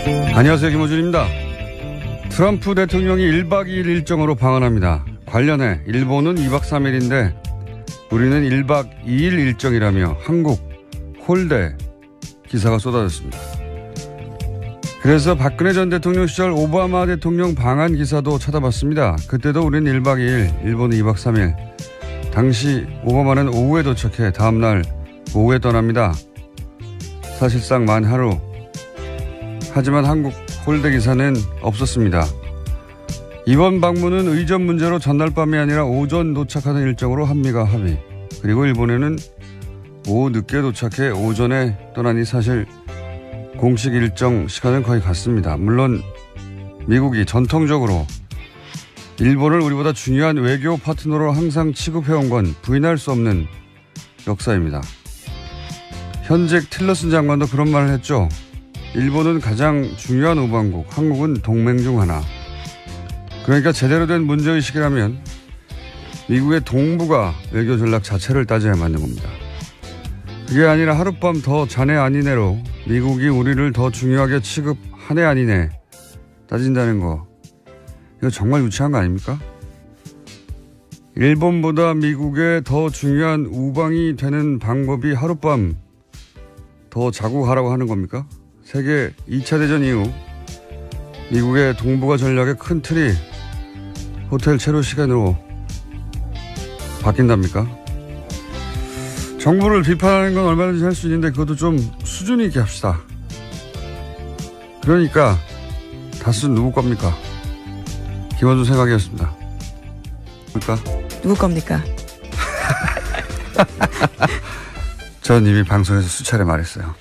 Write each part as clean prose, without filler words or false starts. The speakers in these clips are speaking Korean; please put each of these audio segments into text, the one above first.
안녕하세요, 김호준입니다. 트럼프 대통령이 1박 2일 일정으로 방한합니다. 관련해 일본은 2박 3일인데 우리는 1박 2일 일정이라며 한국 홀대 기사가 쏟아졌습니다. 그래서 박근혜 전 대통령 시절 오바마 대통령 방한 기사도 찾아봤습니다. 그때도 우리는 1박 2일, 일본은 2박 3일. 당시 오바마는 오후에 도착해 다음날 오후에 떠납니다. 사실상 만 하루. 하지만 한국 홀대 기사는 없었습니다. 이번 방문은 의전 문제로 전날 밤이 아니라 오전 도착하는 일정으로 한미가 합의. 그리고 일본에는 오후 늦게 도착해 오전에 떠나니 사실 공식 일정 시간은 거의 같습니다. 물론 미국이 전통적으로 일본을 우리보다 중요한 외교 파트너로 항상 취급해온 건 부인할 수 없는 역사입니다. 현직 틸러슨 장관도 그런 말을 했죠. 일본은 가장 중요한 우방국, 한국은 동맹 중 하나. 그러니까 제대로 된 문제의식이라면 미국의 동북아 외교 전략 자체를 따져야 맞는 겁니다. 그게 아니라 하룻밤 더 자네 아니네로 미국이 우리를 더 중요하게 취급하네 아니네 따진다는 거. 이거 정말 유치한 거 아닙니까? 일본보다 미국에 더 중요한 우방이 되는 방법이 하룻밤 더 자고 가라고 하는 겁니까? 세계 2차 대전 이후 미국의 동북아 전략의 큰 틀이 호텔 체류 시간으로 바뀐답니까? 정부를 비판하는 건 얼마든지 할 수 있는데 그것도 좀 수준 있게 합시다. 그러니까 다수는 누구 겁니까? 김원준 생각이었습니다. 뭘까? 누구 겁니까? 전 이미 방송에서 수차례 말했어요.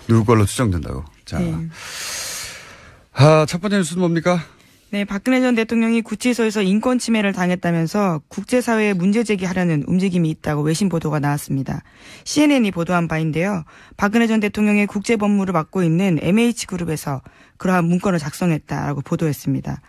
누구 걸로 추정된다고. 자, 네. 첫 번째 뉴스는 뭡니까? 네, 박근혜 전 대통령이 구치소에서 인권 침해를 당했다면서 국제사회에 문제 제기하려는 움직임이 있다고 외신 보도가 나왔습니다. CNN이 보도한 바인데요. 박근혜 전 대통령의 국제 법무를 맡고 있는 MH그룹에서 그러한 문건을 작성했다라고 보도했습니다.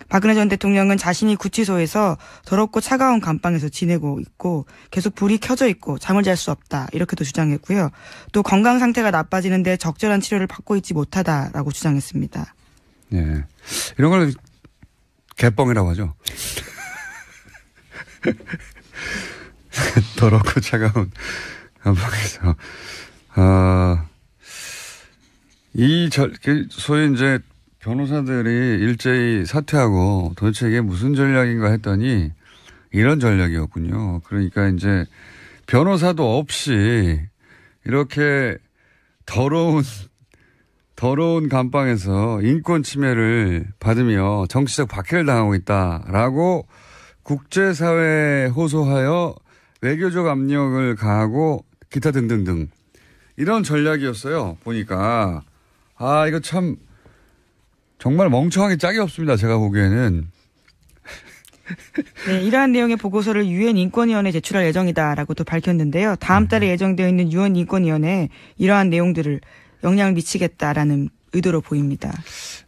박근혜 전 대통령은 자신이 구치소에서 더럽고 차가운 감방에서 지내고 있고 계속 불이 켜져 있고 잠을 잘 수 없다 이렇게도 주장했고요. 또 건강 상태가 나빠지는데 적절한 치료를 받고 있지 못하다라고 주장했습니다. 네, 이런 걸 개뻥이라고 하죠. 더럽고 차가운 감방에서 소위 이제 변호사들이 일제히 사퇴하고 도대체 이게 무슨 전략인가 했더니 이런 전략이었군요. 그러니까 이제 변호사도 없이 이렇게 더러운 감방에서 인권 침해를 받으며 정치적 박해를 당하고 있다라고 국제사회에 호소하여 외교적 압력을 가하고 기타 등등등 이런 전략이었어요. 보니까 이거 참 정말 멍청하게 짝이 없습니다. 제가 보기에는. 네, 이러한 내용의 보고서를 유엔 인권위원회에 제출할 예정이다라고 또 밝혔는데요. 다음 달에 예정되어 있는 유엔 인권위원회에 이러한 내용들을 영향을 미치겠다라는 의도로 보입니다.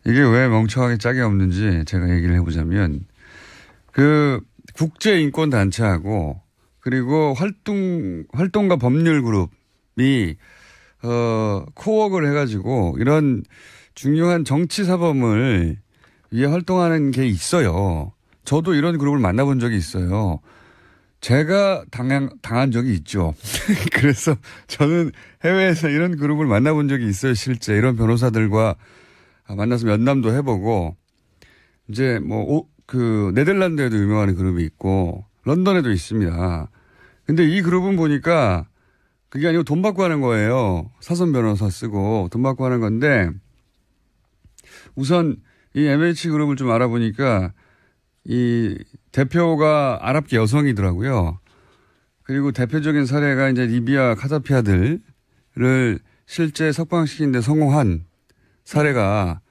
이게 왜 멍청하게 짝이 없는지 제가 얘기를 해보자면 국제인권단체하고 그리고 활동가 법률그룹이 코웍을 해가지고 이런 중요한 정치사범을 위해 활동하는 게 있어요. 저도 이런 그룹을 만나본 적이 있어요. 제가 당한 적이 있죠. 그래서 저는 해외에서 이런 그룹을 만나본 적이 있어요. 실제 이런 변호사들과 만나서 면담도 해보고 이제 네덜란드에도 유명한 그룹이 있고 런던에도 있습니다. 근데 이 그룹은 보니까 그게 아니고 돈 받고 하는 거예요. 사선 변호사 쓰고 돈 받고 하는 건데 우선 이 MH그룹을 좀 알아보니까 이 대표가 아랍계 여성이더라고요. 그리고 대표적인 사례가 이제 리비아 카다피 아들을 실제 석방시키는데 성공한 사례가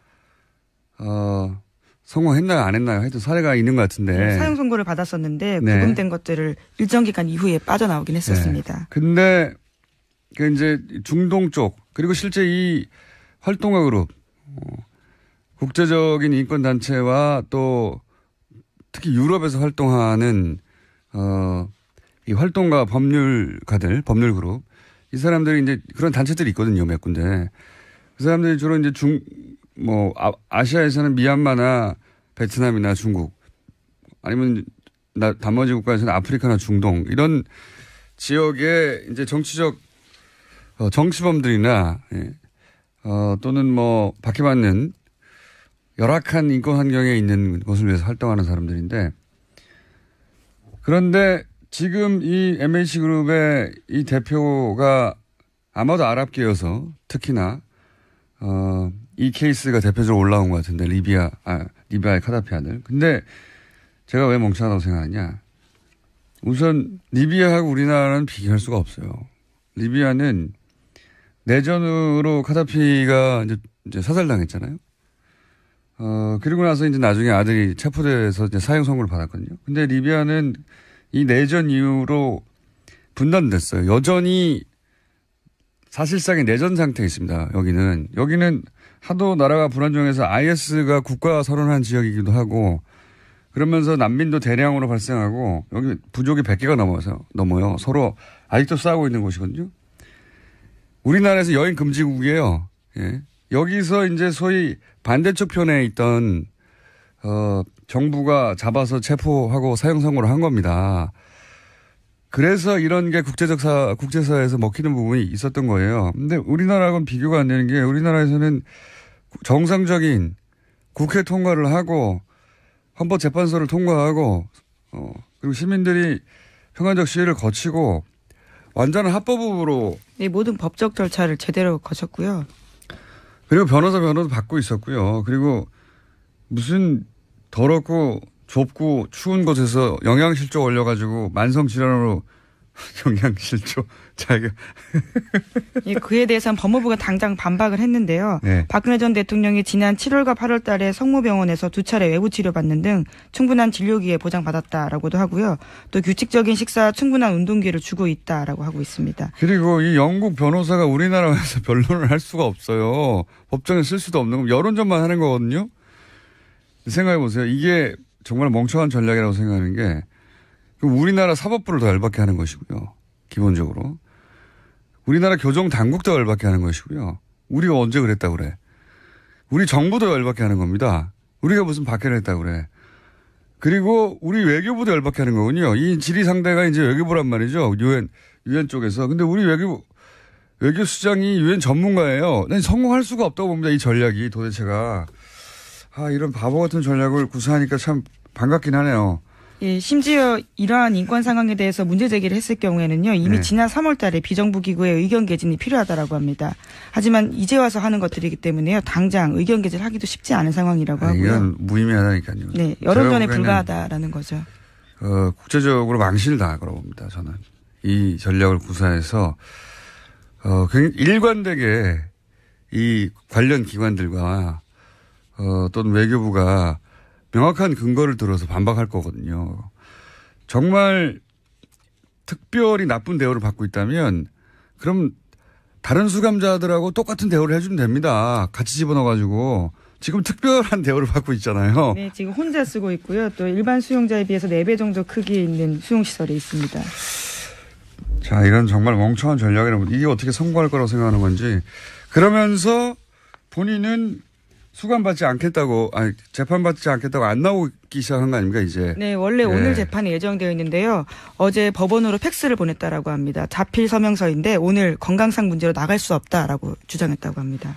성공했나요 안 했나요? 하여튼 사례가 있는 것 같은데. 네, 사형 선고를 받았었는데 구금된 것들을 일정 기간 이후에 빠져나오긴 했었습니다. 근데 그 이제 중동 쪽 그리고 실제 이 활동가 그룹 국제적인 인권단체와 또 특히 유럽에서 활동하는 이 활동가 법률가들, 법률그룹 이 사람들이 이제 그런 단체들이 있거든요, 몇 군데. 그 사람들이 주로 이제 뭐 아시아에서는 미얀마나 베트남이나 중국 아니면 나머지 국가에서는 아프리카나 중동 이런 지역의 이제 정치적 정치범들이나 또는 뭐 박해받는 열악한 인권 환경에 있는 것을 위해서 활동하는 사람들인데 그런데 지금 이 MH그룹의 이 대표가 아마도 아랍계여서 특히나 이 케이스가 대표적으로 올라온 것 같은데 리비아의 카다피 아들. 근데 제가 왜 멍청하다고 생각하냐. 우선 리비아하고 우리나라는 비교할 수가 없어요. 리비아는 내전으로 카다피가 이제 사살당했잖아요. 그리고 나서 이제 나중에 아들이 체포돼서 이제 사형 선고를 받았거든요. 근데 리비아는 이 내전 이후로 분단됐어요. 여전히 사실상의 내전 상태에 있습니다. 여기는 하도 나라가 불안정해서 IS가 국가 선언한 지역이기도 하고 그러면서 난민도 대량으로 발생하고 여기 부족이 100개가 넘어요. 서로 아직도 싸우고 있는 곳이거든요. 우리나라에서 여행 금지국이에요. 예. 여기서 이제 소위 반대쪽 편에 있던 정부가 체포하고 사형 선고를 한 겁니다. 그래서 이런 게 국제사회에서 먹히는 부분이 있었던 거예요. 근데 우리나라하고는 비교가 안 되는 게 우리나라에서는 정상적인 국회 통과를 하고 헌법재판소를 통과하고 그리고 시민들이 평화적 시위를 거치고 완전한 합법으로 네, 모든 법적 절차를 제대로 거쳤고요. 그리고 변호도 받고 있었고요. 그리고 무슨 더럽고 좁고 추운 곳에서 영양실조 올려가지고 만성질환으로 영양실조 자기가 예, 그에 대해서는 법무부가 당장 반박을 했는데요. 네. 박근혜 전 대통령이 지난 7월과 8월 달에 성모병원에서 2차례 외부 치료받는 등 충분한 진료기회 보장받았다라고도 하고요. 또 규칙적인 식사, 충분한 운동기회를 주고 있다라고 하고 있습니다. 그리고 이 영국 변호사가 우리나라에서 변론을 할 수가 없어요. 법정에 쓸 수도 없는 거 여론전만 하는 거거든요. 생각해 보세요. 이게 정말 멍청한 전략이라고 생각하는 게 우리나라 사법부를 더 열받게 하는 것이고요. 기본적으로. 우리나라 교정당국도 열받게 하는 것이고요. 우리가 언제 그랬다고 그래. 우리 정부도 열받게 하는 겁니다. 우리가 무슨 박해를 했다고 그래. 그리고 우리 외교부도 열받게 하는 거군요. 이 질의 상대가 이제 외교부란 말이죠. 유엔 쪽에서. 근데 우리 외교수장이 유엔 전문가예요. 난 성공할 수가 없다고 봅니다. 이 전략이 도대체가. 이런 바보 같은 전략을 구사하니까 참 반갑긴 하네요. 예, 심지어 이러한 인권 상황에 대해서 문제 제기를 했을 경우에는요. 이미 네. 지난 3월 달에 비정부 기구의 의견 개진이 필요하다라고 합니다. 하지만 이제 와서 하는 것들이기 때문에요. 당장 의견 개진을 하기도 쉽지 않은 상황이라고 하고요. 이건 무의미하다니까요. 네, 여론전에 불과하다라는 거죠. 국제적으로 망신을 당할 거라고 봅니다. 저는. 이 전략을 구사해서 굉장히 일관되게 이 관련 기관들과 또는 외교부가 명확한 근거를 들어서 반박할 거거든요. 정말 특별히 나쁜 대우를 받고 있다면 그럼 다른 수감자들하고 똑같은 대우를 해주면 됩니다. 같이 집어넣어가지고. 지금 특별한 대우를 받고 있잖아요. 네, 지금 혼자 쓰고 있고요. 또 일반 수용자에 비해서 4배 정도 크기에 있는 수용시설에 있습니다. 자, 이건 정말 멍청한 전략이라고. 이게 어떻게 성공할 거라고 생각하는 건지. 그러면서 본인은 수감받지 않겠다고, 재판받지 않겠다고 안 나오기 시작한 거 아닙니까, 이제? 네, 원래 오늘 재판이 예정되어 있는데요. 어제 법원으로 팩스를 보냈다라고 합니다. 자필 서명서인데 오늘 건강상 문제로 나갈 수 없다라고 주장했다고 합니다.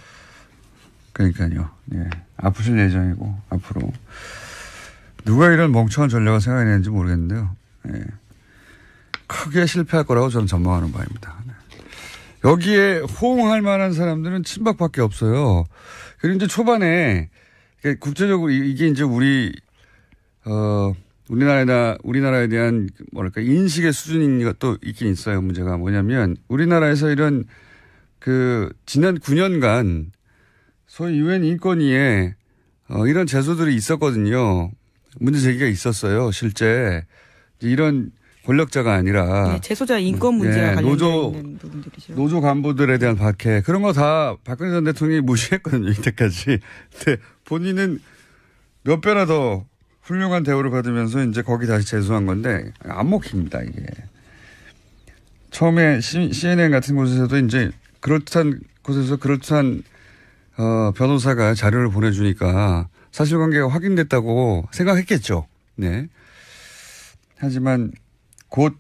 그러니까요. 예. 아프실 예정이고, 앞으로. 누가 이런 멍청한 전략을 생각해냈는지 모르겠는데요. 예. 크게 실패할 거라고 저는 전망하는 바입니다. 네. 여기에 호응할 만한 사람들은 친박밖에 없어요. 그리고 이제 초반에 국제적으로 이게 이제 우리나라에 대한 뭐랄까 인식의 수준인 것도 있긴 있어요. 문제가 뭐냐면 우리나라에서 이런 지난 9년간 소위 유엔 인권위에 이런 제소들이 있었거든요. 문제 제기가 있었어요. 실제 이런 권력자가 아니라. 네, 제소자 인권 문제와 관련된 있는 부분들이죠. 노조 간부들에 대한 박해. 그런 거 다 박근혜 전 대통령이 무시했거든요. 이때까지. 근데 본인은 몇 배나 더 훌륭한 대우를 받으면서 이제 거기 다시 제소한 건데 안 먹힙니다. 이게. 처음에 CNN 같은 곳에서도 이제 그럴듯한 곳에서 그럴듯한 변호사가 자료를 보내주니까 사실관계가 확인됐다고 생각했겠죠. 네. 하지만 곧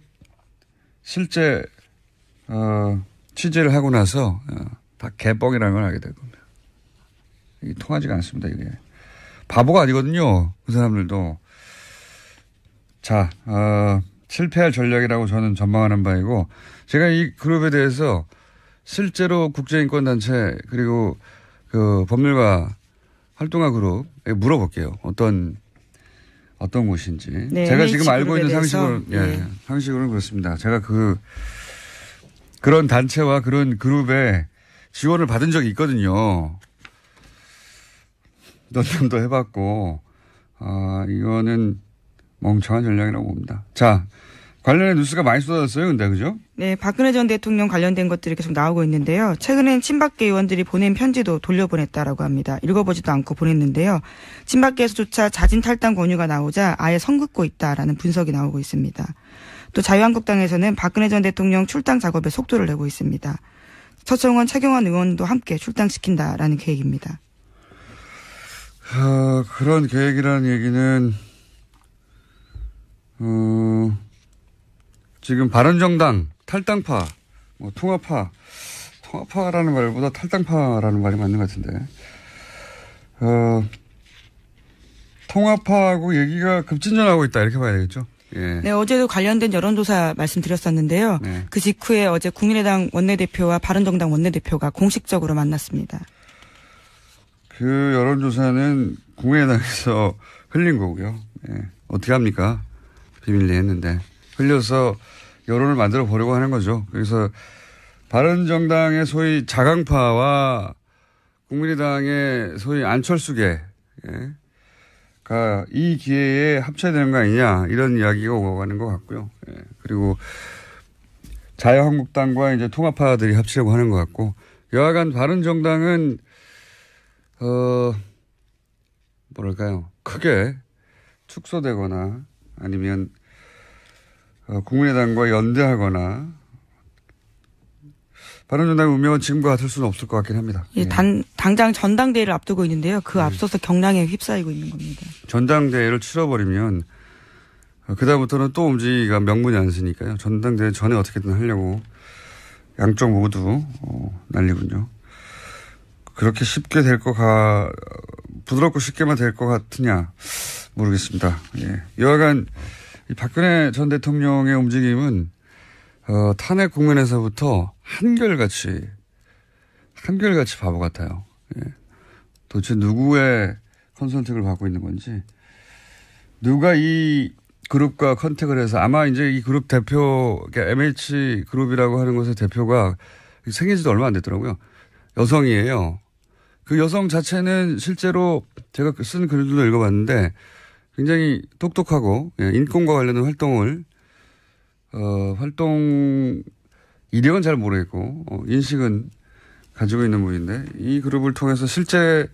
실제 취재를 하고 나서 다 개뻥이라는 걸 알게 될 겁니다. 이게 통하지가 않습니다. 이게 바보가 아니거든요. 그 사람들도. 자, 실패할 전략이라고 저는 전망하는 바이고, 제가 이 그룹에 대해서 실제로 국제인권단체 그리고 그 법률가 활동가 그룹에 물어볼게요. 어떤 곳인지. 네, 제가 지금 알고 있는 상식으로, 상식으로는 그렇습니다. 제가 그런 단체와 그런 그룹에 지원을 받은 적이 있거든요. 논문도 해봤고, 이거는 멍청한 전략이라고 봅니다. 자, 관련된 뉴스가 많이 쏟아졌어요, 근데, 그죠? 네, 박근혜 전 대통령 관련된 것들이 계속 나오고 있는데요. 최근엔 친박계 의원들이 보낸 편지도 돌려보냈다라고 합니다. 읽어보지도 않고 보냈는데요. 친박계에서조차 자진 탈당 권유가 나오자 아예 선긋고 있다라는 분석이 나오고 있습니다. 또 자유한국당에서는 박근혜 전 대통령 출당 작업에 속도를 내고 있습니다. 서청원, 최경환 의원도 함께 출당시킨다라는 계획입니다. 그런 계획이라는 얘기는 지금 바른정당, 탈당파, 통합파라는 말보다 탈당파라는 말이 맞는 것 같은데, 통합파하고 얘기가 급진전하고 있다 이렇게 봐야 되겠죠. 예. 네, 어제도 관련된 여론조사 말씀드렸었는데요. 네. 그 직후에 어제 국민의당 원내대표와 바른정당 원내대표가 공식적으로 만났습니다. 그 여론조사는 국민의당에서 흘린 거고요. 예. 어떻게 합니까? 비밀리에 했는데 흘려서 여론을 만들어 보려고 하는 거죠. 그래서 바른정당의 소위 자강파와 국민의당의 소위 안철수계가 이 기회에 합쳐야 되는 거 아니냐 이런 이야기가 오고 가는 것 같고요. 예. 그리고 자유한국당과 이제 통합파들이 합치려고 하는 것 같고, 여하간 바른정당은 뭐랄까요, 크게 축소되거나 아니면 국민의당과 연대하거나 바른정당의 운명은 지금과 같을 수는 없을 것 같긴 합니다. 예, 당장 전당대회를 앞두고 있는데요. 그 앞서서 경랑에 휩싸이고 있는 겁니다. 전당대회를 치러버리면 그다음부터는 또 움직이기가 명분이 안 쓰니까요. 전당대회 전에 어떻게든 하려고 양쪽 모두 난리군요. 그렇게 쉽게 부드럽고 쉽게만 될 것 같으냐 모르겠습니다. 예. 여하간 이 박근혜 전 대통령의 움직임은 탄핵 국면에서부터 한결같이 바보 같아요. 예. 도대체 누구의 컨설팅을 받고 있는 건지, 누가 이 그룹과 컨택을 해서, 아마 이제 이 그룹 대표, MH 그룹이라고 하는 것의 대표가 생긴 지도 얼마 안 됐더라고요. 여성이에요. 그 여성 자체는 실제로 제가 쓴 글들도 읽어봤는데 굉장히 똑똑하고, 인권과 관련된 활동 이력은 잘 모르겠고 인식은 가지고 있는 분인데, 이 그룹을 통해서 실제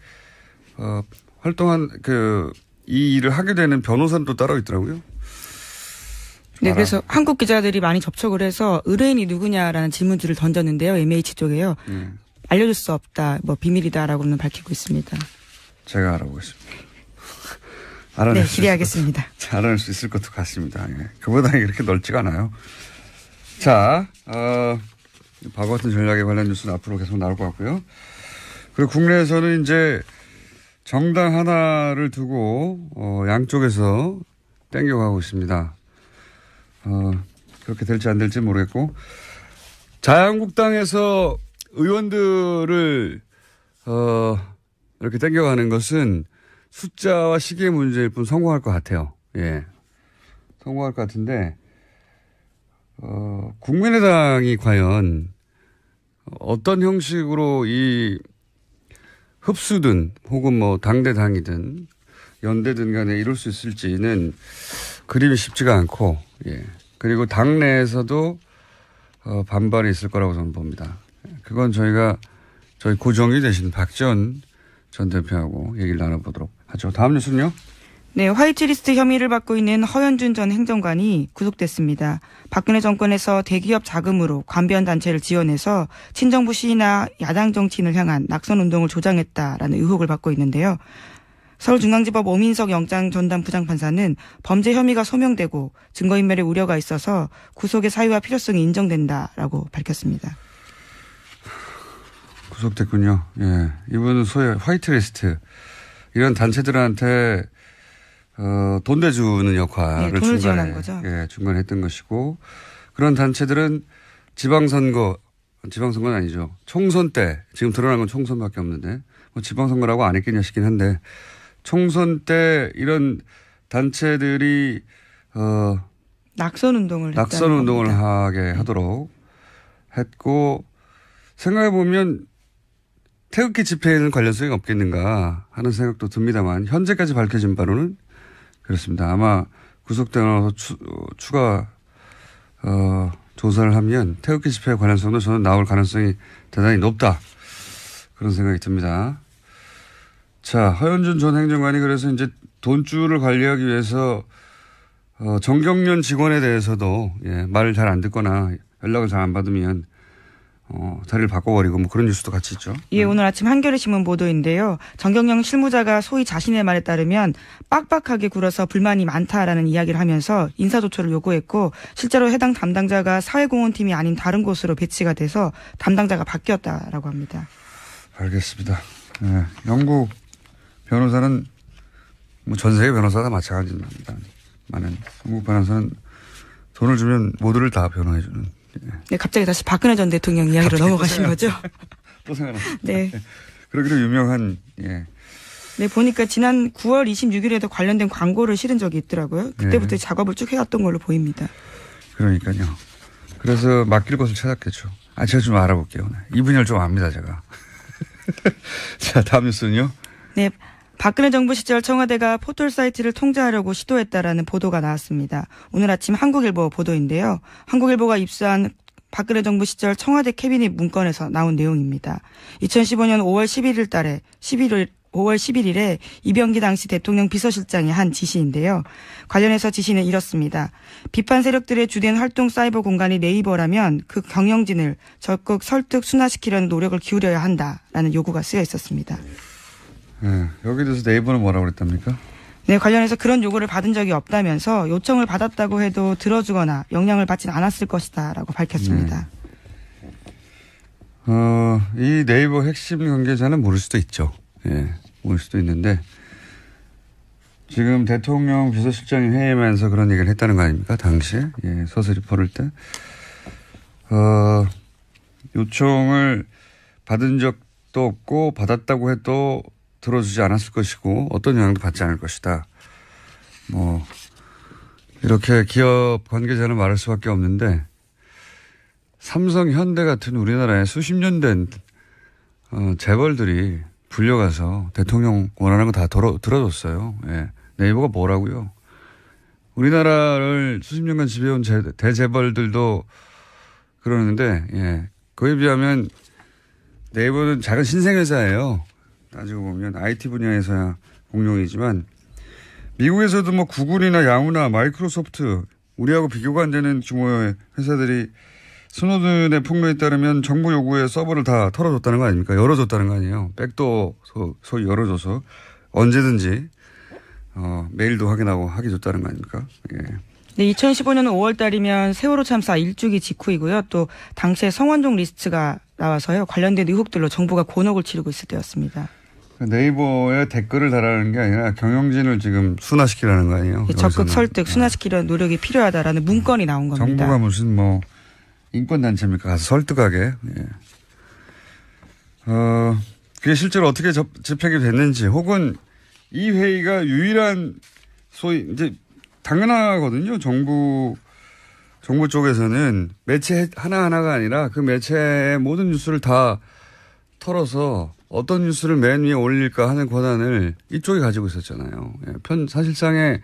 활동한 이 일을 하게 되는 변호사는 또 따로 있더라고요. 네, 그래서 한국 기자들이 많이 접촉을 해서 의뢰인이 누구냐라는 질문들을 던졌는데요. MH 쪽에요. 알려줄 수 없다, 비밀이다라고는 밝히고 있습니다. 제가 알아보겠습니다. 네, 기대하겠습니다. 알아낼 수 있을 것도 같습니다. 예. 그보다 그렇게 넓지가 않아요. 자, 바보 같은 전략에 관련 뉴스는 앞으로 계속 나올 것 같고요. 그리고 국내에서는 이제 정당 하나를 두고 양쪽에서 땡겨가고 있습니다. 그렇게 될지 안 될지 모르겠고, 자유한국당에서 의원들을 이렇게 땡겨가는 것은 숫자와 시기의 문제일 뿐 성공할 것 같아요. 예, 성공할 것 같은데, 국민의당이 과연 어떤 형식으로 이 흡수든 혹은 당대당이든 연대든 간에 이룰 수 있을지는 그림이 쉽지가 않고, 예. 그리고 당내에서도 반발이 있을 거라고 저는 봅니다. 그건 저희 고정이 되신 박지원 전 대표하고 얘기를 나눠보도록 하죠. 다음 뉴스는요? 네, 화이트리스트 혐의를 받고 있는 허현준 전 행정관이 구속됐습니다. 박근혜 정권에서 대기업 자금으로 관변 단체를 지원해서 친정부 시위나 야당 정치인을 향한 낙선운동을 조장했다라는 의혹을 받고 있는데요. 서울중앙지법 오민석 영장 전담 부장판사는 범죄 혐의가 소명되고 증거인멸의 우려가 있어서 구속의 사유와 필요성이 인정된다라고 밝혔습니다. 구속됐군요. 예, 이분은 소위 화이트리스트 이런 단체들한테 돈 대주는 역할을 네, 돈을 지원한 거죠. 예, 중간에 했던 것이고 그런 단체들은 지방선거는 아니죠. 총선 때 지금 드러난 건 총선밖에 없는데 뭐 지방선거라고 안 했겠냐 싶긴 한데 총선 때 이런 단체들이 낙선운동을 하게 하도록 했고 생각해보면 태극기 집회에는 관련성이 없겠는가 하는 생각도 듭니다만 현재까지 밝혀진 바로는 그렇습니다. 아마 구속되어서 추가 조사를 하면 태극기 집회의 관련성도 저는 나올 가능성이 대단히 높다. 그런 생각이 듭니다. 자, 허현준 전 행정관이 그래서 이제 돈줄을 관리하기 위해서 정경련 직원에 대해서도 예, 말을 잘 안 듣거나 연락을 잘 안 받으면 자리를 바꿔버리고 뭐 그런 뉴스도 같이 있죠. 예, 오늘 아침 한겨레신문 보도인데요. 정경영 실무자가 소위 자신의 말에 따르면 빡빡하게 굴어서 불만이 많다라는 이야기를 하면서 인사조처를 요구했고 실제로 해당 담당자가 사회공헌팀이 아닌 다른 곳으로 배치가 돼서 담당자가 바뀌었다라고 합니다. 알겠습니다. 네, 영국 변호사는 뭐 전 세계 변호사가 마찬가지입니다. 많은 영국 변호사는 돈을 주면 모두를 다 변호해주는. 네, 갑자기 다시 박근혜 전 대통령 이야기로 넘어가신 거죠? 또 생각났어요. 네. 그러기로 유명한, 예. 네, 보니까 지난 9월 26일에도 관련된 광고를 실은 적이 있더라고요. 그때부터 작업을 쭉 해왔던 걸로 보입니다. 그러니까요. 그래서 맡길 곳을 찾았겠죠. 제가 좀 알아볼게요. 이 분야를 좀 압니다, 제가. 자, 다음 뉴스는요. 네. 박근혜 정부 시절 청와대가 포털 사이트를 통제하려고 시도했다라는 보도가 나왔습니다. 오늘 아침 한국일보 보도인데요. 한국일보가 입수한 박근혜 정부 시절 청와대 캐비닛 문건에서 나온 내용입니다. 2015년 5월 11일에 이병기 당시 대통령 비서실장이 한 지시인데요. 관련해서 지시는 이렇습니다. 비판 세력들의 주된 활동 사이버 공간이 네이버라면 그 경영진을 적극 설득 순화시키려는 노력을 기울여야 한다라는 요구가 쓰여 있었습니다. 네, 여기 대해서 네이버는 뭐라고 그랬답니까? 네, 관련해서 그런 요구를 받은 적이 없다면서 요청을 받았다고 해도 들어주거나 영향을 받진 않았을 것이다라고 밝혔습니다. 이 네이버 핵심 관계자는 모를 수도 있죠. 예, 모를 수도 있는데 지금 대통령 비서실장이 회의하면서 그런 얘기를 했다는 거 아닙니까? 당시에 예, 서슬이 퍼를 때 요청을 받은 적도 없고 받았다고 해도 들어주지 않았을 것이고 어떤 영향도 받지 않을 것이다. 뭐 이렇게 기업 관계자는 말할 수밖에 없는데 삼성, 현대 같은 우리나라에 수십 년 된 재벌들이 불려가서 대통령 원하는 거 다 들어줬어요. 예. 네이버가 뭐라고요? 우리나라를 수십 년간 지배해온 대재벌들도 그러는데 예. 그에 비하면 네이버는 작은 신생회사예요. 따지고 보면 IT 분야에서야 공룡이지만 미국에서도 뭐 구글이나 야후나 마이크로소프트 우리하고 비교가 안 되는 규모의 회사들이 스노든의 폭로에 따르면 정부 요구에 서버를 다 털어줬다는 거 아닙니까? 열어줬다는 거 아니에요. 백도 소위 열어줘서 언제든지 메일도 확인하고 하게 줬다는 거 아닙니까? 예. 네, 2015년 5월 달이면 세월호 참사 일주기 직후이고요. 또 당시에 성완종 리스트가 나와서요. 관련된 의혹들로 정부가 곤혹을 치르고 있을 때였습니다. 네이버에 댓글을 달라는 게 아니라 경영진을 지금 순화시키라는 거 아니에요? 네, 적극 설득, 순화시키려는 노력이 필요하다라는 문건이 나온 겁니다. 정부가 무슨 뭐 인권단체입니까? 가서 설득하게. 예. 그게 실제로 어떻게 집행이 됐는지 혹은 이 회의가 유일한 소위 이제 당연하거든요. 정부 쪽에서는 매체 하나하나가 아니라 그 매체의 모든 뉴스를 다 털어서 어떤 뉴스를 맨 위에 올릴까 하는 권한을 이쪽이 가지고 있었잖아요. 예, 사실상의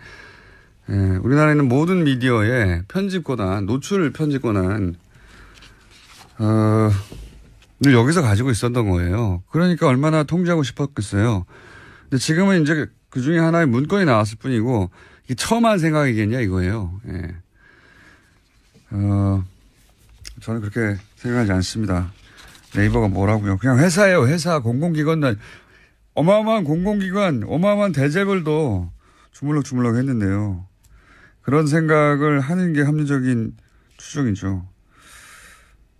우리나라에는 모든 미디어의 편집 권한, 노출 편집 권한 늘 여기서 가지고 있었던 거예요. 그러니까 얼마나 통제하고 싶었겠어요. 근데 지금은 이제 그 중에 하나의 문건이 나왔을 뿐이고 이게 처음 한 생각이겠냐 이거예요. 예. 저는 그렇게 생각하지 않습니다. 네이버가 뭐라고요? 그냥 회사예요. 회사 공공기관 어마어마한 공공기관 어마어마한 대재벌도 주물럭주물럭 했는데요. 그런 생각을 하는 게 합리적인 추정이죠.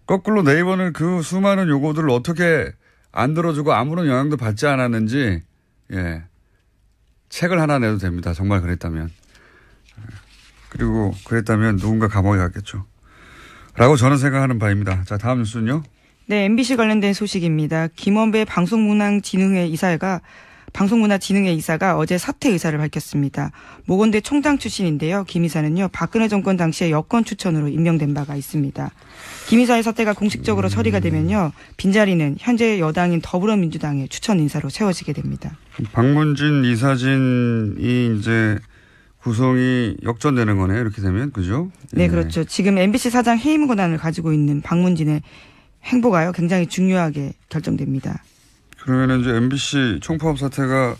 거꾸로 네이버는 그 수많은 요구들을 어떻게 안 들어주고 아무런 영향도 받지 않았는지 예. 책을 하나 내도 됩니다. 정말 그랬다면. 그리고 그랬다면 누군가 감옥에 갔겠죠. 라고 저는 생각하는 바입니다. 자, 다음 뉴스는요. 네, MBC 관련된 소식입니다. 김원배 방송문화진흥회 이사가 어제 사퇴 의사를 밝혔습니다. 모건대 총장 출신인데요. 김 이사는요, 박근혜 정권 당시에 여권 추천으로 임명된 바가 있습니다. 김 이사의 사퇴가 공식적으로 처리가 되면요, 빈자리는 현재 여당인 더불어민주당의 추천 인사로 채워지게 됩니다. 박문진 이사진이 이제 구성이 역전되는 거네요. 이렇게 되면. 그죠? 네, 그렇죠. 지금 MBC 사장 해임 권한을 가지고 있는 박문진의 행보가요, 굉장히 중요하게 결정됩니다. 그러면 이제 MBC 총파업 사태가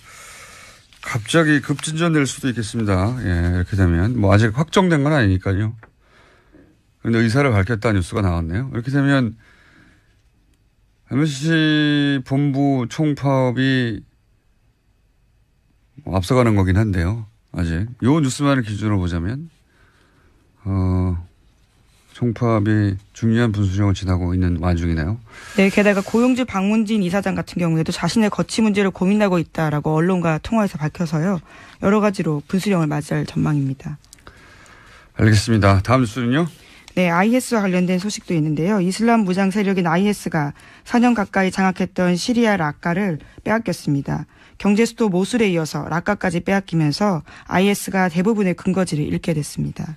갑자기 급진전될 수도 있겠습니다. 예, 이렇게 되면. 뭐 아직 확정된 건 아니니까요. 그런데 의사를 밝혔다는 뉴스가 나왔네요. 이렇게 되면 MBC 본부 총파업이 앞서가는 거긴 한데요. 아직. 요 뉴스만을 기준으로 보자면, 총파업이 중요한 분수령을 지나고 있는 와중이네요. 네, 게다가 고용주 박문진 이사장 같은 경우에도 자신의 거취 문제를 고민하고 있다라고 언론과 통화에서 밝혀서요. 여러 가지로 분수령을 맞이할 전망입니다. 알겠습니다. 다음 뉴스는요? 네, IS와 관련된 소식도 있는데요. 이슬람 무장 세력인 IS가 4년 가까이 장악했던 시리아 라카를 빼앗겼습니다. 경제 수도 모술에 이어서 라카까지 빼앗기면서 IS가 대부분의 근거지를 잃게 됐습니다.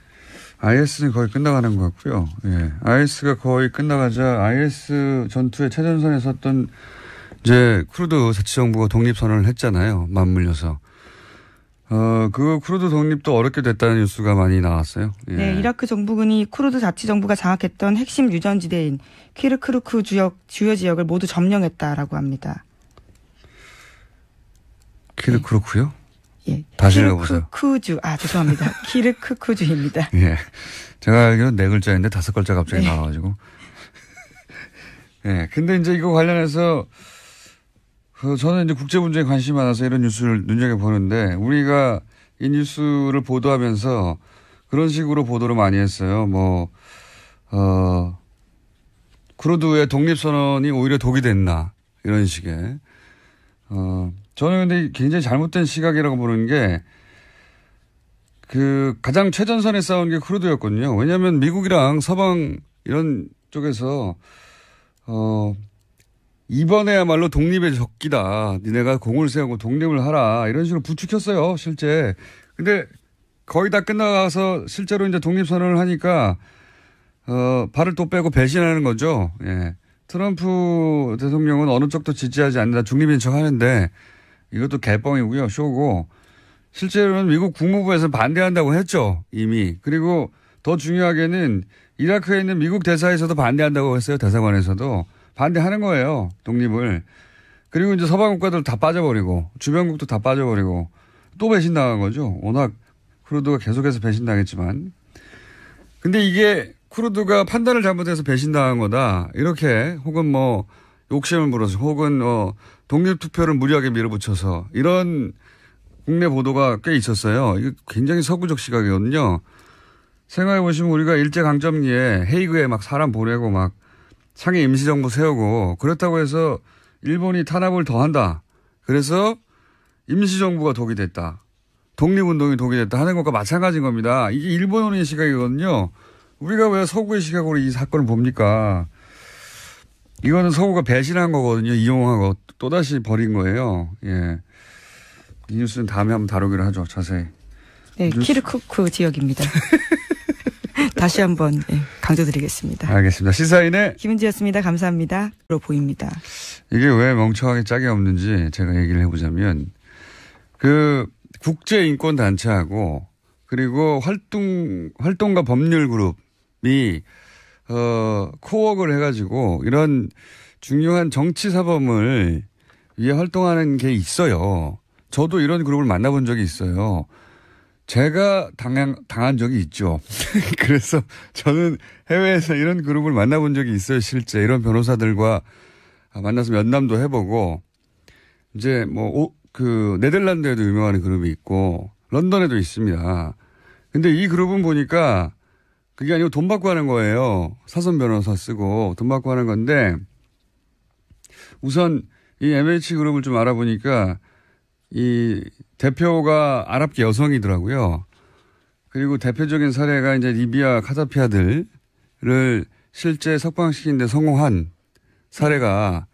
IS는 거의 끝나가는 것 같고요. 예. IS가 거의 끝나가자 IS 전투의 최전선에 섰던 이제 쿠르드 자치정부가 독립선언을 했잖아요. 맞물려서. 그 쿠르드 독립도 어렵게 됐다는 뉴스가 많이 나왔어요. 예. 네, 이라크 정부군이 쿠르드 자치정부가 장악했던 핵심 유전지대인 키르크루크 주요 지역을 모두 점령했다라고 합니다. 키르크루크요? 예. 다시 읽어보세요. 키르크쿠주. 죄송합니다. 키르크쿠주입니다. 예. 제가 알기로는 4글자인데 5글자 갑자기 네. 나와가지고. 예. 근데 이제 이거 관련해서 저는 이제 국제 문제에 관심이 많아서 이런 뉴스를 눈여겨보는데 우리가 이 뉴스를 보도하면서 그런 식으로 보도를 많이 했어요. 쿠르드의 독립선언이 오히려 독이 됐나. 이런 식의. 저는 근데 굉장히 잘못된 시각이라고 보는 게 가장 최전선에 싸운 게 쿠르드였거든요. 왜냐하면 미국이랑 서방 이런 쪽에서 이번에야말로 독립의 적기다. 니네가 공을 세우고 독립을 하라. 이런 식으로 부추겼어요. 실제. 근데 거의 다 끝나가서 실제로 이제 독립선언을 하니까 발을 또 빼고 배신하는 거죠. 예. 트럼프 대통령은 어느 쪽도 지지하지 않는다. 중립인 척 하는데 이것도 개뻥이고요. 쇼고. 실제로는 미국 국무부에서 반대한다고 했죠. 이미. 그리고 더 중요하게는 이라크에 있는 미국 대사에서도 반대한다고 했어요. 대사관에서도. 반대하는 거예요. 독립을. 그리고 이제 서방 국가들 다 빠져버리고 주변국도 다 빠져버리고 또 배신당한 거죠. 워낙 쿠르드가 계속해서 배신당했지만. 근데 이게 쿠르드가 판단을 잘못해서 배신당한 거다. 이렇게 혹은 욕심을 부려서 혹은 독립투표를 무리하게 밀어붙여서 이런 국내 보도가 꽤 있었어요. 이게 굉장히 서구적 시각이거든요. 생각해 보시면 우리가 일제강점기에 헤이그에 막 사람 보내고 막 상해 임시정부 세우고 그렇다고 해서 일본이 탄압을 더 한다. 그래서 임시정부가 독이 됐다. 독립운동이 독이 됐다 하는 것과 마찬가지인 겁니다. 이게 일본의 시각이거든요. 우리가 왜 서구의 시각으로 이 사건을 봅니까? 이거는 서구가 배신한 거거든요. 이용하고 또다시 버린 거예요. 예. 이 뉴스는 다음에 한번 다루기로 하죠. 자세히. 네, 키르크쿠 지역입니다. 다시 한번 강조드리겠습니다. 알겠습니다. 시사인의 김은지였습니다. 감사합니다. 로 보입니다. 이게 왜 멍청하게 짝이 없는지 제가 얘기를 해보자면 국제인권단체하고 그리고 활동가 법률그룹이 코웍을 해가지고 이런 중요한 정치사범을 위해 활동하는 게 있어요. 저도 이런 그룹을 만나본 적이 있어요. 제가 당한 적이 있죠. 그래서 저는 해외에서 이런 그룹을 만나본 적이 있어요. 실제 이런 변호사들과 만나서 면담도 해보고 이제 네덜란드에도 유명한 그룹이 있고 런던에도 있습니다. 근데 이 그룹은 보니까 그게 아니고 돈 받고 하는 거예요. 사선 변호사 쓰고 돈 받고 하는 건데 우선 이 MH 그룹을 좀 알아보니까 이 대표가 아랍계 여성이더라고요. 그리고 대표적인 사례가 이제 리비아 카다피 아들을 실제 석방시키는데 성공한 사례가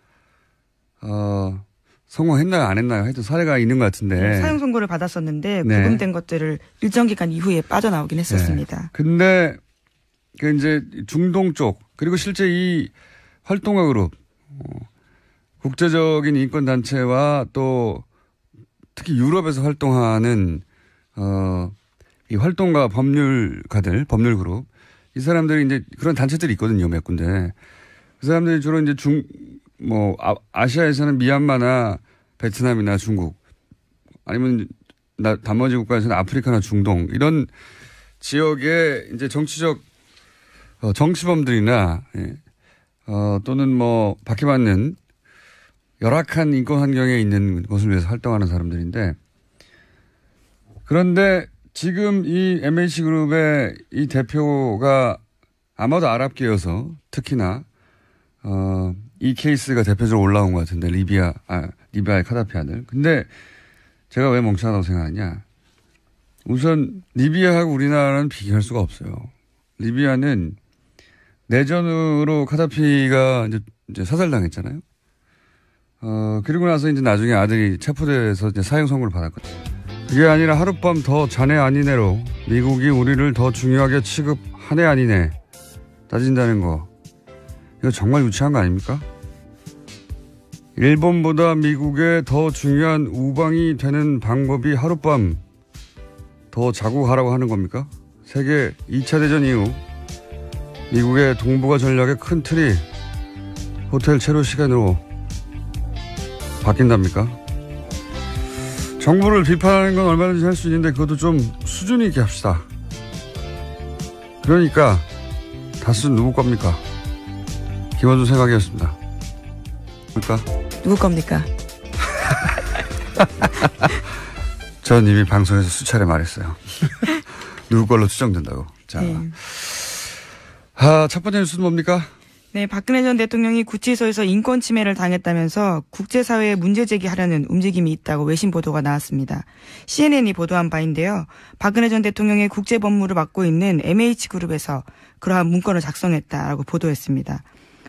성공했나요 안 했나요? 하여튼 사례가 있는 것 같은데. 네, 사형 선고를 받았었는데 구금된 것들을 일정 기간 이후에 빠져나오긴 했었습니다. 네. 근데 그 이제 중동 쪽 그리고 실제 이 활동가 그룹 국제적인 인권 단체와 또 특히 유럽에서 활동하는 이 활동가 법률가들 법률 그룹 이 사람들이 이제 그런 단체들이 있거든요 몇 군데. 그 사람들이 주로 이제 아시아에서는 미얀마나 베트남이나 중국 아니면 나머지 국가에서는 아프리카나 중동 이런 지역에 이제 정치범들이나 또는 박해받는 열악한 인권 환경에 있는 것을 위해서 활동하는 사람들인데 그런데 지금 이 MH그룹의 이 대표가 아마도 아랍계여서 특히나 이 케이스가 대표적으로 올라온 것 같은데 리비아의 카다피 아들. 근데 제가 왜 멍청하다고 생각하냐. 우선 리비아하고 우리나라는 비교할 수가 없어요. 리비아는 내전으로 카다피가 이제 사살당했잖아요. 그리고 나서 이제 나중에 아들이 체포돼서 이제 사형 선고를 받았거든요. 그게 아니라 하룻밤 더 자네 아니네로 미국이 우리를 더 중요하게 취급하네 아니네 따진다는 거. 이거 정말 유치한 거 아닙니까? 일본보다 미국에 더 중요한 우방이 되는 방법이 하룻밤 더 자국하라고 하는 겁니까? 세계 2차 대전 이후 미국의 동북아 전략의 큰 틀이 호텔 체류 시간으로 바뀐답니까? 정부를 비판하는 건 얼마든지 할 수 있는데 그것도 좀 수준 있게 합시다. 그러니까 다스는 누구 겁니까? 김원준 생각이었습니다. 뭘까? 누구 겁니까? 전 이미 방송에서 수차례 말했어요. 누구 걸로 추정된다고. 자, 첫 번째 뉴스는 뭡니까? 네, 박근혜 전 대통령이 구치소에서 인권 침해를 당했다면서 국제사회에 문제 제기하려는 움직임이 있다고 외신 보도가 나왔습니다. CNN이 보도한 바인데요. 박근혜 전 대통령의 국제 법무를 맡고 있는 MH그룹에서 그러한 문건을 작성했다라고 보도했습니다.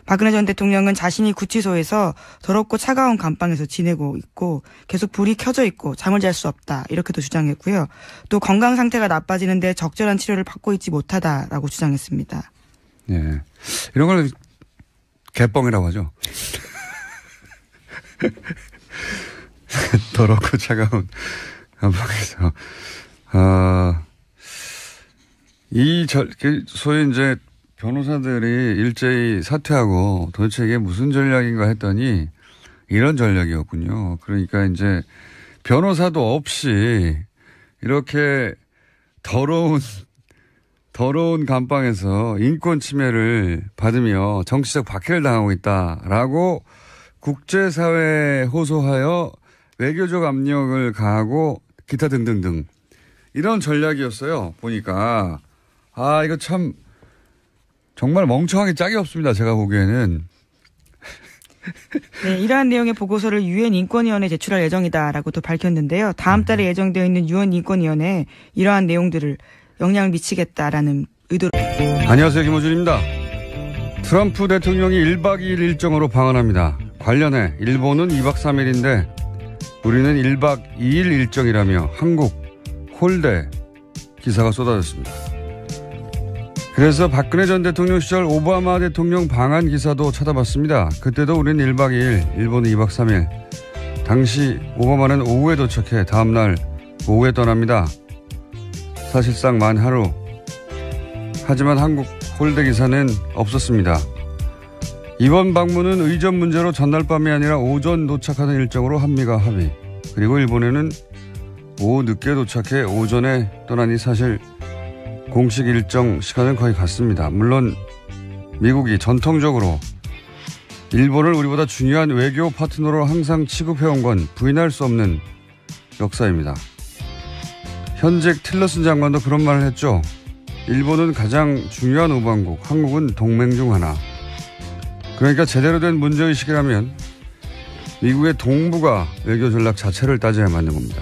박근혜 전 대통령은 자신이 구치소에서 더럽고 차가운 감방에서 지내고 있고 계속 불이 켜져 있고 잠을 잘 수 없다 이렇게도 주장했고요. 또 건강 상태가 나빠지는데 적절한 치료를 받고 있지 못하다라고 주장했습니다. 네, 이런 걸 개뻥이라고 하죠. 더럽고 차가운 감방에서 소위 이제 변호사들이 일제히 사퇴하고 도대체 이게 무슨 전략인가 했더니 이런 전략이었군요. 그러니까 이제 변호사도 없이 이렇게 더러운 감방에서 인권 침해를 받으며 정치적 박해를 당하고 있다라고 국제사회에 호소하여 외교적 압력을 가하고 기타 등등등 이런 전략이었어요. 보니까 이거 참 정말 멍청하게 짝이 없습니다. 제가 보기에는. 네, 이러한 내용의 보고서를 유엔 인권위원회에 제출할 예정이다라고 또 밝혔는데요. 다음 달에 예정되어 있는 유엔 인권위원회에 이러한 내용들을 영향을 미치겠다라는 의도로. 안녕하세요. 김호준입니다. 트럼프 대통령이 1박 2일 일정으로 방한합니다. 관련해 일본은 2박 3일인데 우리는 1박 2일 일정이라며 한국 홀대 기사가 쏟아졌습니다. 그래서 박근혜 전 대통령 시절 오바마 대통령 방한 기사도 찾아봤습니다. 그때도 우리는 1박 2일, 일본은 2박 3일. 당시 오바마는 오후에 도착해 다음날 오후에 떠납니다. 사실상 만 하루. 하지만 한국 홀대 기사는 없었습니다. 이번 방문은 의전 문제로 전날 밤이 아니라 오전 도착하는 일정으로 한미가 합의. 그리고 일본에는 오후 늦게 도착해 오전에 떠나니 사실 공식 일정 시간은 거의 같습니다. 물론 미국이 전통적으로 일본을 우리보다 중요한 외교 파트너로 항상 취급해온 건 부인할 수 없는 역사입니다. 현직 틸러슨 장관도 그런 말을 했죠. 일본은 가장 중요한 우방국, 한국은 동맹 중 하나. 그러니까 제대로 된 문제의식이라면 미국의 동북아 외교 전략 자체를 따져야 맞는 겁니다.